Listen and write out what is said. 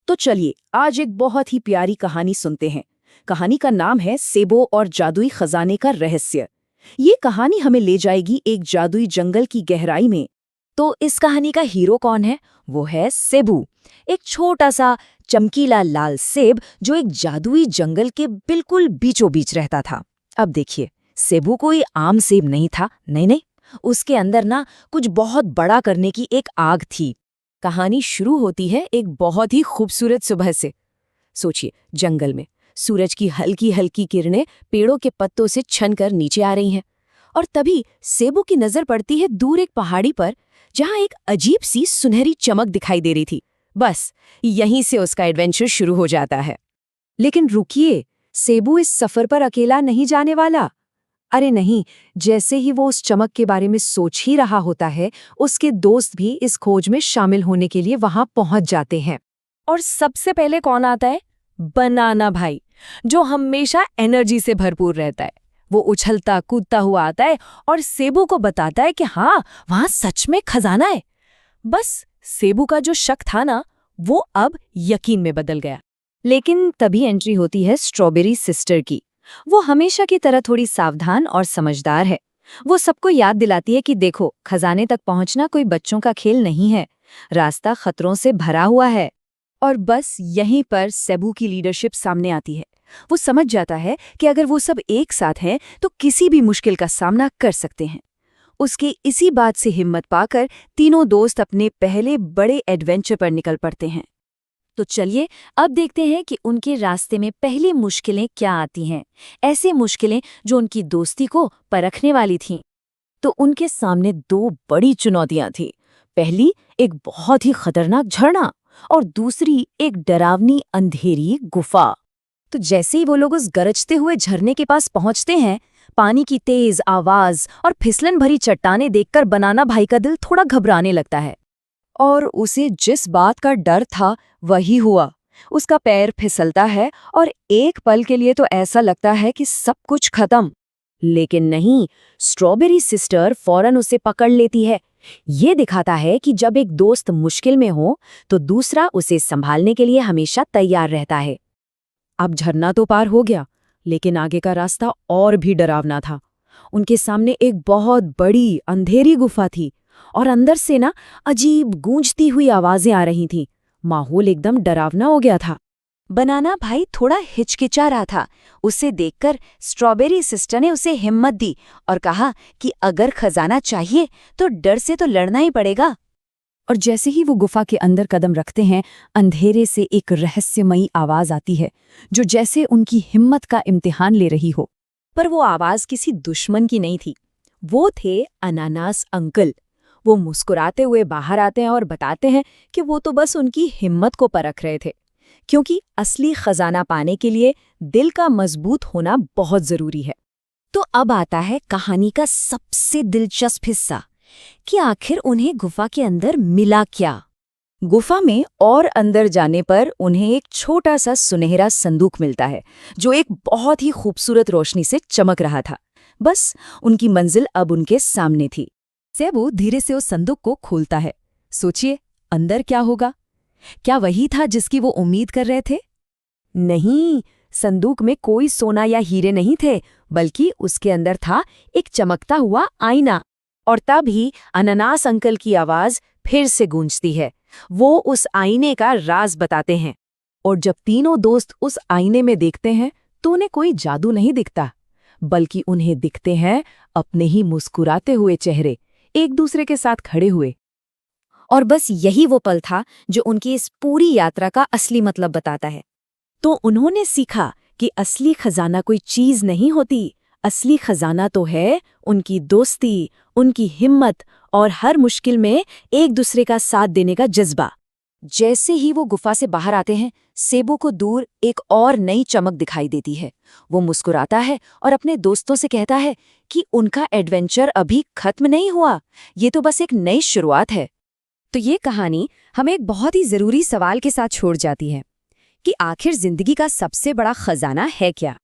तो चलिए आज एक बहुत ही प्यारी कहानी सुनते हैं। कहानी का नाम है सेबो और जादुई खजाने का रहस्य। ये कहानी हमें ले जाएगी एक जादुई जंगल की गहराई में। तो इस कहानी का हीरो कौन है? वो है सेबू, एक छोटा सा चमकीला लाल सेब जो एक जादुई जंगल के बिल्कुल बीचों बीच रहता था। अब देखिए, सेबू कोई आम सेब नहीं था, नहीं नहीं, उसके अंदर ना कुछ बहुत बड़ा करने की एक आग थी। कहानी शुरू होती है एक बहुत ही खूबसूरत सुबह से। सोचिए, जंगल में सूरज की हल्की हल्की किरणें पेड़ों के पत्तों से छनकर नीचे आ रही हैं, और तभी सेबू की नजर पड़ती है दूर एक पहाड़ी पर, जहां एक अजीब सी सुनहरी चमक दिखाई दे रही थी। बस यहीं से उसका एडवेंचर शुरू हो जाता है। लेकिन रुकिए, सेबू इस सफर पर अकेला नहीं जाने वाला। अरे नहीं, जैसे ही वो उस चमक के बारे में सोच ही रहा होता है, उसके दोस्त भी इस खोज में शामिल होने के लिए वहां पहुंच जाते हैं। और सबसे पहले कौन आता है? बनाना भाई, जो हमेशा एनर्जी से भरपूर रहता है। वो उछलता कूदता हुआ आता है और सेबू को बताता है कि हाँ, वहां सच में खजाना है। बस सेबू का जो शक था ना, वो अब यकीन में बदल गया। लेकिन तभी एंट्री होती है स्ट्रॉबेरी सिस्टर की। वो हमेशा की तरह थोड़ी सावधान और समझदार है। वो सबको याद दिलाती है कि देखो, खजाने तक पहुंचना कोई बच्चों का खेल नहीं है, रास्ता खतरों से भरा हुआ है। और बस यहीं पर सेबू की लीडरशिप सामने आती है। वो समझ जाता है कि अगर वो सब एक साथ हैं तो किसी भी मुश्किल का सामना कर सकते हैं। उसके इसी बात से हिम्मत पाकर तीनों दोस्त अपने पहले बड़े एडवेंचर पर निकल पड़ते हैं। तो चलिए अब देखते हैं कि उनके रास्ते में पहली मुश्किलें क्या आती हैं, ऐसे मुश्किलें जो उनकी दोस्ती को परखने वाली थीं। तो उनके सामने दो बड़ी चुनौतियां थीं। पहली, एक बहुत ही खतरनाक झरना, और दूसरी एक डरावनी अंधेरी गुफा। तो जैसे ही वो लोग उस गरजते हुए झरने के पास पहुंचते हैं, पानी की तेज आवाज और फिसलन भरी चट्टानें देखकर बनाना भाई का दिल थोड़ा घबराने लगता है। और उसे जिस बात का डर था वही हुआ। उसका पैर फिसलता है और एक पल के लिए तो ऐसा लगता है कि सब कुछ खत्म। लेकिन नहीं, स्ट्रॉबेरी सिस्टर फौरन उसे पकड़ लेती है। ये दिखाता है कि जब एक दोस्त मुश्किल में हो तो दूसरा उसे संभालने के लिए हमेशा तैयार रहता है। अब झरना तो पार हो गया, लेकिन आगे का रास्ता और भी डरावना था। उनके सामने एक बहुत बड़ी अंधेरी गुफा थी, और अंदर से ना अजीब गूंजती हुई आवाजें आ रही थीं। माहौल एकदम डरावना हो गया था। बनाना भाई थोड़ा हिचकिचा रहा था। उसे देखकर स्ट्रॉबेरी सिस्टर ने उसे हिम्मत दी और कहा कि अगर खजाना चाहिए तो डर से तो लड़ना ही पड़ेगा। और जैसे ही वो गुफा के अंदर कदम रखते हैं, अंधेरे से एक रहस्यमयी आवाज आती है, जो जैसे उनकी हिम्मत का इम्तिहान ले रही हो। पर वो आवाज किसी दुश्मन की नहीं थी। वो थे अनानास अंकल। वो मुस्कुराते हुए बाहर आते हैं और बताते हैं कि वो तो बस उनकी हिम्मत को परख रहे थे, क्योंकि असली खजाना पाने के लिए दिल का मजबूत होना बहुत जरूरी है। तो अब आता है कहानी का सबसे दिलचस्प हिस्सा कि आखिर उन्हें गुफा के अंदर मिला क्या। गुफा में और अंदर जाने पर उन्हें एक छोटा सा सुनहरा संदूक मिलता है, जो एक बहुत ही खूबसूरत रोशनी से चमक रहा था। बस उनकी मंजिल अब उनके सामने थी। सेबू धीरे से उस संदूक को खोलता है। सोचिए, अंदर क्या होगा? क्या वही था जिसकी वो उम्मीद कर रहे थे? नहीं, संदूक में कोई सोना या हीरे नहीं थे, बल्कि उसके अंदर था एक चमकता हुआ आईना। और तभी अनानास अंकल की आवाज फिर से गूंजती है। वो उस आईने का राज बताते हैं। और जब तीनों दोस्त उस आईने में देखते हैं तो उन्हें कोई जादू नहीं दिखता, बल्कि उन्हें दिखते हैं अपने ही मुस्कुराते हुए चेहरे, एक दूसरे के साथ खड़े हुए। और बस यही वो पल था जो उनकी इस पूरी यात्रा का असली मतलब बताता है। तो उन्होंने सीखा कि असली खजाना कोई चीज नहीं होती, असली खजाना तो है उनकी दोस्ती, उनकी हिम्मत और हर मुश्किल में एक दूसरे का साथ देने का जज्बा। जैसे ही वो गुफा से बाहर आते हैं, सेबू को दूर एक और नई चमक दिखाई देती है। वो मुस्कुराता है और अपने दोस्तों से कहता है कि उनका एडवेंचर अभी खत्म नहीं हुआ, ये तो बस एक नई शुरुआत है। तो ये कहानी हमें एक बहुत ही जरूरी सवाल के साथ छोड़ जाती है कि आखिर जिंदगी का सबसे बड़ा खजाना है क्या।